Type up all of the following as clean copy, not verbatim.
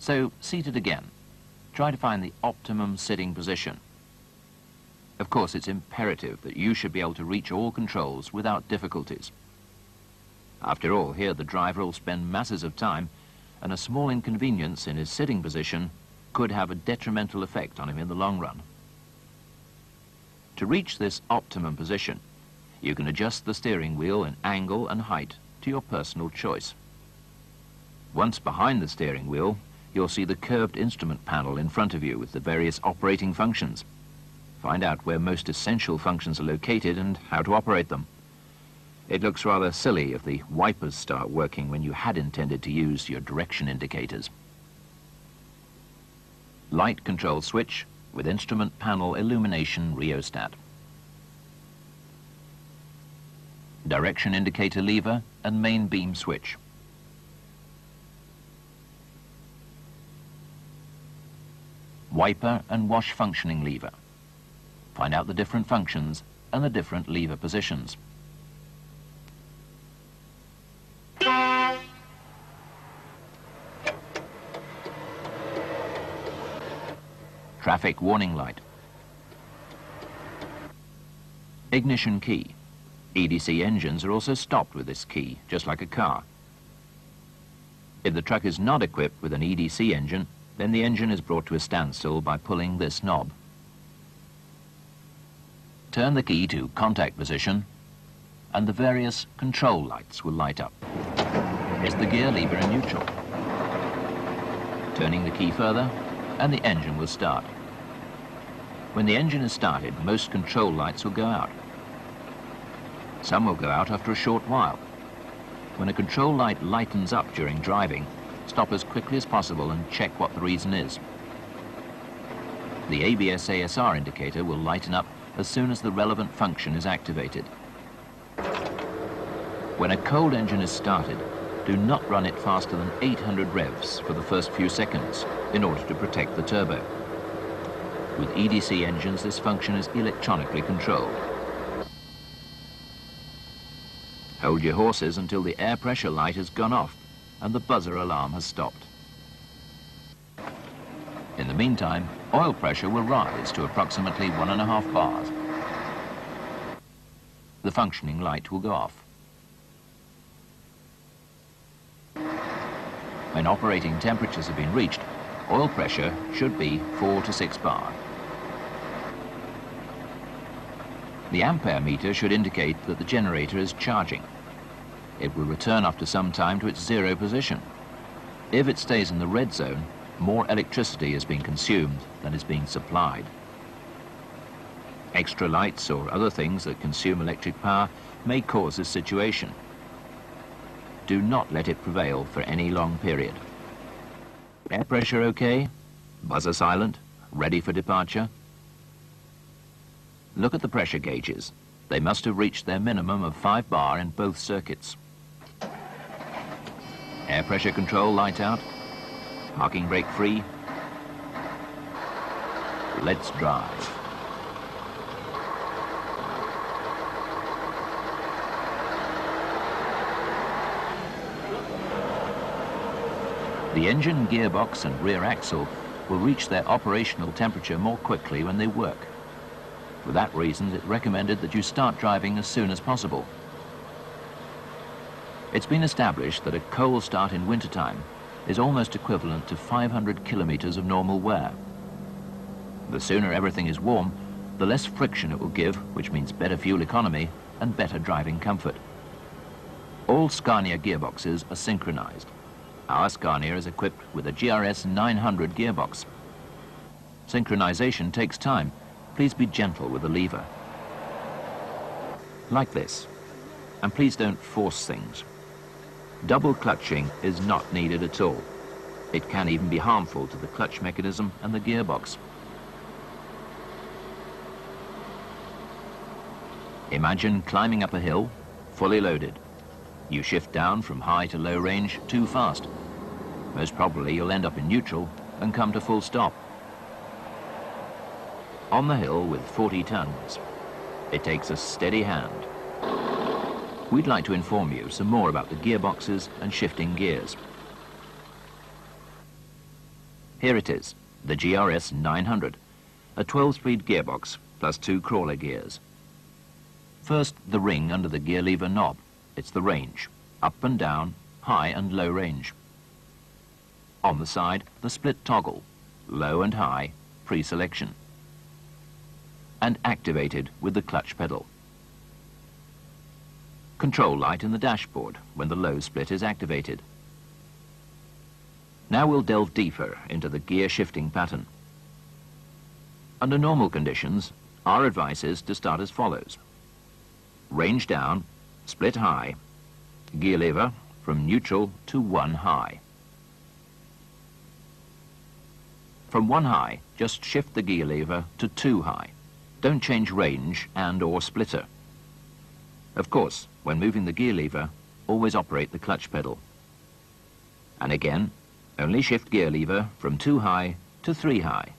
So, seated again, try to find the optimum sitting position. Of course, it's imperative that you should be able to reach all controls without difficulties. After all, here the driver will spend masses of time, and a small inconvenience in his sitting position could have a detrimental effect on him in the long run. To reach this optimum position, you can adjust the steering wheel in angle and height to your personal choice. Once behind the steering wheel, you'll see the curved instrument panel in front of you with the various operating functions. Find out where most essential functions are located and how to operate them. It looks rather silly if the wipers start working when you had intended to use your direction indicators. Light control switch with instrument panel illumination rheostat. Direction indicator lever and main beam switch. Wiper and wash functioning lever. Find out the different functions and the different lever positions. Traffic warning light. Ignition key. EDC engines are also stopped with this key, just like a car. If the truck is not equipped with an EDC engine, then the engine is brought to a standstill by pulling this knob. Turn the key to contact position, and the various control lights will light up. Is the gear lever in neutral? Turning the key further, and the engine will start. When the engine is started, most control lights will go out. Some will go out after a short while. When a control light lightens up during driving, stop as quickly as possible and check what the reason is. The ABS-ASR indicator will lighten up as soon as the relevant function is activated. When a cold engine is started, do not run it faster than 800 revs for the first few seconds in order to protect the turbo. With EDC engines, this function is electronically controlled. Hold your horses until the air pressure light has gone off and the buzzer alarm has stopped. In the meantime, oil pressure will rise to approximately 1.5 bars. The functioning light will go off. When operating temperatures have been reached, oil pressure should be 4 to 6 bar. The ampere meter should indicate that the generator is charging. It will return after some time to its zero position. If it stays in the red zone, more electricity is being consumed than is being supplied. Extra lights or other things that consume electric power may cause this situation. Do not let it prevail for any long period. Air pressure okay? Buzzer silent? Ready for departure? Look at the pressure gauges. They must have reached their minimum of 5 bar in both circuits. Air pressure control light out. Parking brake free. Let's drive. The engine, gearbox and rear axle will reach their operational temperature more quickly when they work. For that reason, it's recommended that you start driving as soon as possible. It's been established that a cold start in wintertime is almost equivalent to 500 kilometers of normal wear. The sooner everything is warm, the less friction it will give, which means better fuel economy and better driving comfort. All Scania gearboxes are synchronized. Our Scania is equipped with a GRS 900 gearbox. Synchronization takes time. Please be gentle with the lever. Like this. And please don't force things. Double clutching is not needed at all. It can even be harmful to the clutch mechanism and the gearbox. Imagine climbing up a hill, fully loaded. You shift down from high to low range too fast. Most probably you'll end up in neutral and come to full stop. On the hill with 40 tons, it takes a steady hand. We'd like to inform you some more about the gearboxes and shifting gears. Here it is, the GRS 900, a 12-speed gearbox plus 2 crawler gears. First, the ring under the gear lever knob. It's the range, up and down, high and low range. On the side, the split toggle, low and high, pre-selection. And activated with the clutch pedal. Control light in the dashboard when the low split is activated. Now we'll delve deeper into the gear shifting pattern. Under normal conditions, our advice is to start as follows. Range down, split high, gear lever from neutral to 1 high. From 1 high, just shift the gear lever to 2 high. Don't change range and/or splitter. Of course, when moving the gear lever, always operate the clutch pedal. And again, only shift gear lever from 2 high to 3 high.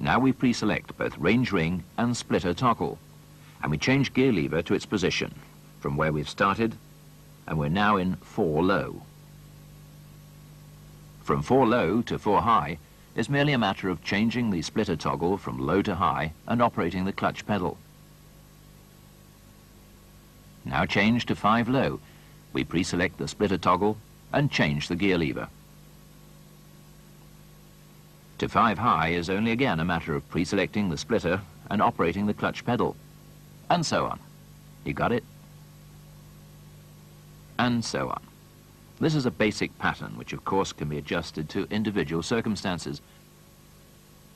Now we pre-select both range ring and splitter toggle, and we change gear lever to its position from where we've started, and we're now in 4 low. From 4 low to 4 high is merely a matter of changing the splitter toggle from low to high and operating the clutch pedal. Now change to 5 low. We pre-select the splitter toggle and change the gear lever. To 5 high is only again a matter of pre-selecting the splitter and operating the clutch pedal. And so on. You got it? And so on. This is a basic pattern which of course can be adjusted to individual circumstances.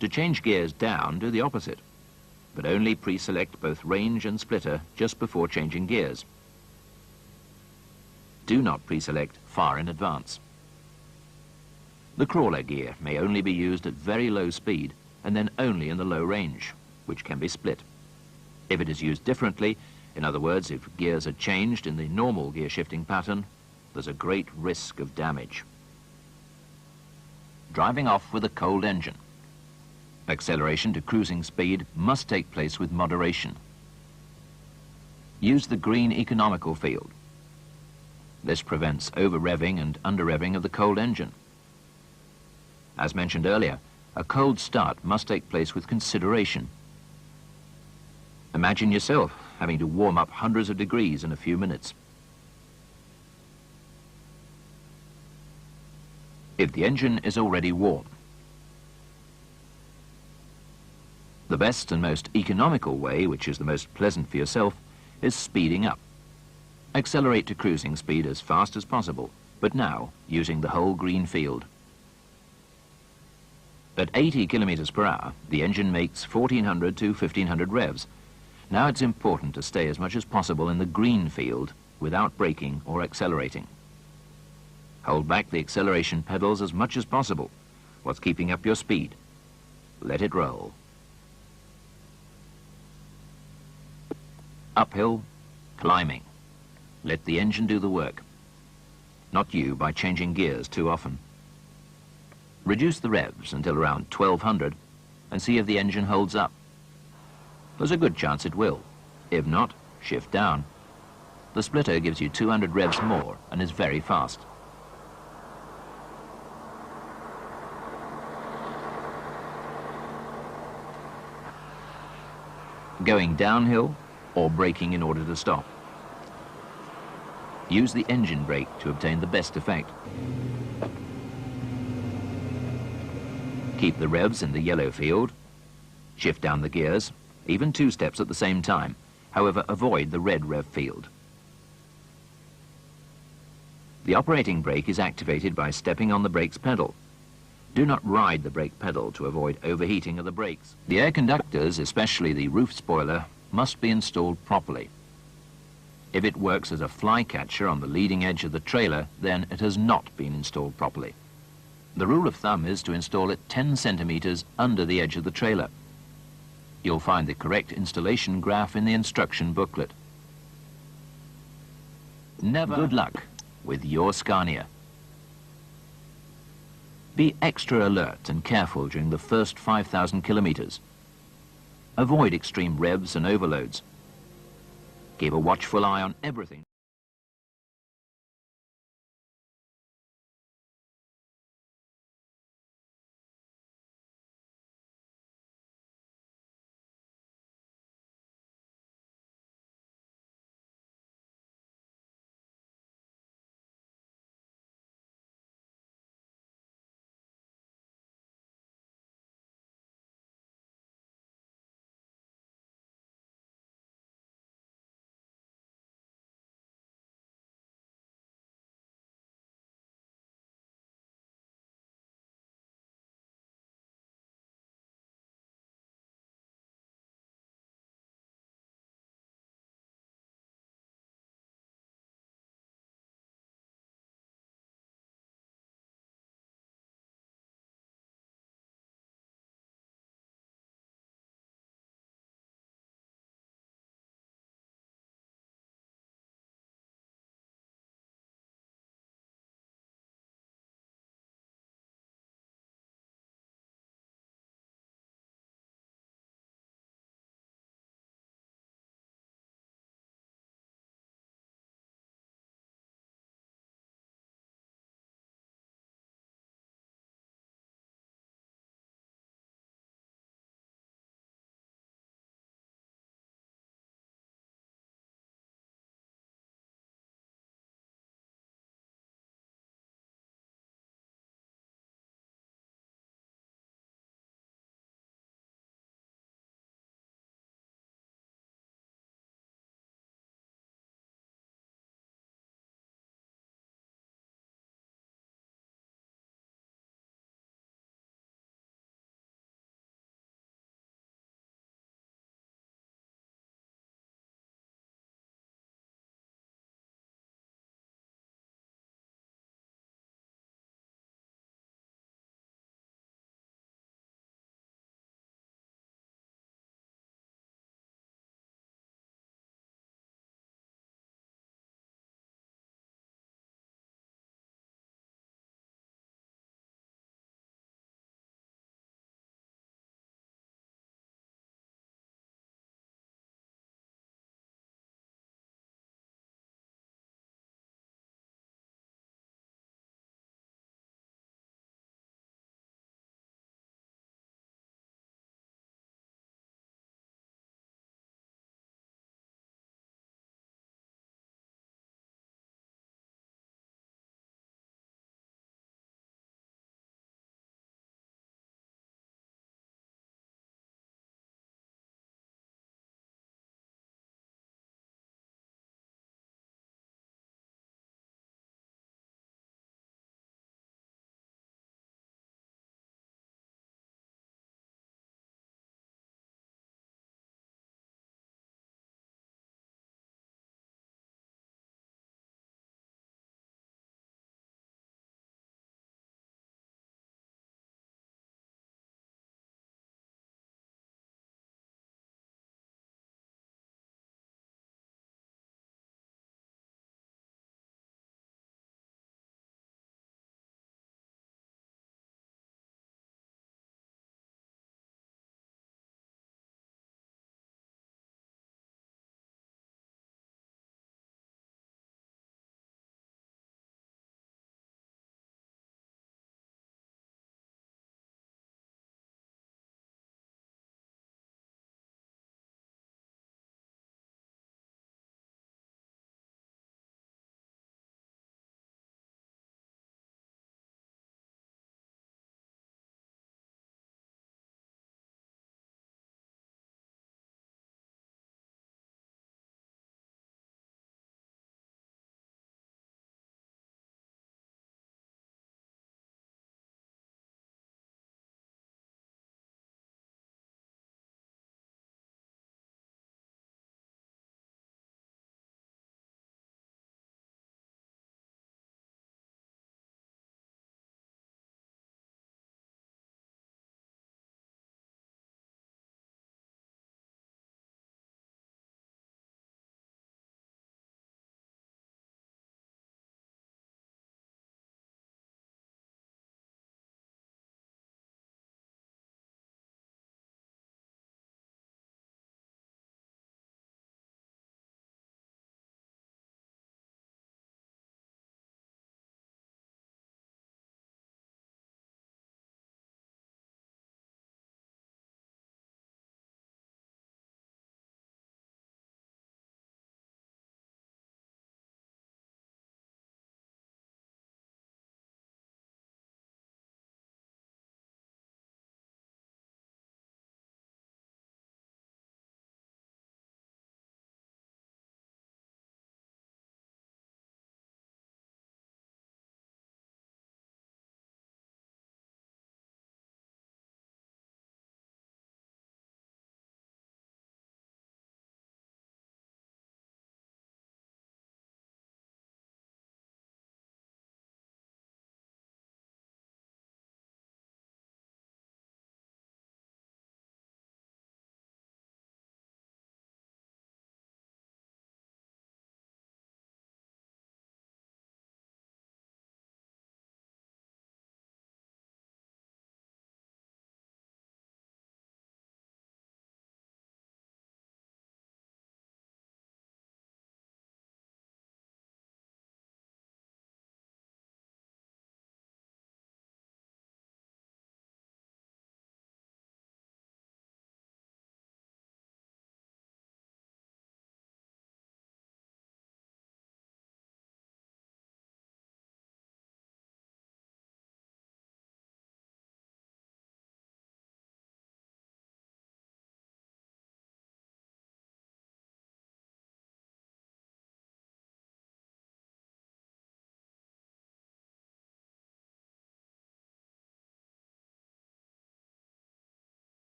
To change gears down, do the opposite, but only pre-select both range and splitter just before changing gears. Do not pre-select far in advance. The crawler gear may only be used at very low speed and then only in the low range, which can be split. If it is used differently, in other words, if gears are changed in the normal gear shifting pattern, there's a great risk of damage. Driving off with a cold engine. Acceleration to cruising speed must take place with moderation. Use the green economical field. This prevents over-revving and under-revving of the cold engine. As mentioned earlier, a cold start must take place with consideration. Imagine yourself having to warm up hundreds of degrees in a few minutes. If the engine is already warm, the best and most economical way, which is the most pleasant for yourself, is speeding up. Accelerate to cruising speed as fast as possible, but now using the whole green field. At 80 kilometers per hour, the engine makes 1400 to 1500 revs. Now it's important to stay as much as possible in the green field without braking or accelerating. Hold back the acceleration pedals as much as possible. What's keeping up your speed? Let it roll. Uphill, climbing. Let the engine do the work. Not you by changing gears too often. Reduce the revs until around 1200 and see if the engine holds up. There's a good chance it will. If not, shift down. The splitter gives you 200 revs more and is very fast. Going downhill or braking in order to stop. Use the engine brake to obtain the best effect. Keep the revs in the yellow field. Shift down the gears, even 2 steps at the same time. However, avoid the red rev field. The operating brake is activated by stepping on the brake's pedal. Do not ride the brake pedal to avoid overheating of the brakes. The air conductors, especially the roof spoiler, must be installed properly. If it works as a flycatcher on the leading edge of the trailer, then it has not been installed properly. The rule of thumb is to install it 10 centimeters under the edge of the trailer. You'll find the correct installation graph in the instruction booklet. Never good luck with your Scania. Be extra alert and careful during the first 5,000 kilometers. Avoid extreme revs and overloads. Keep a watchful eye on everything.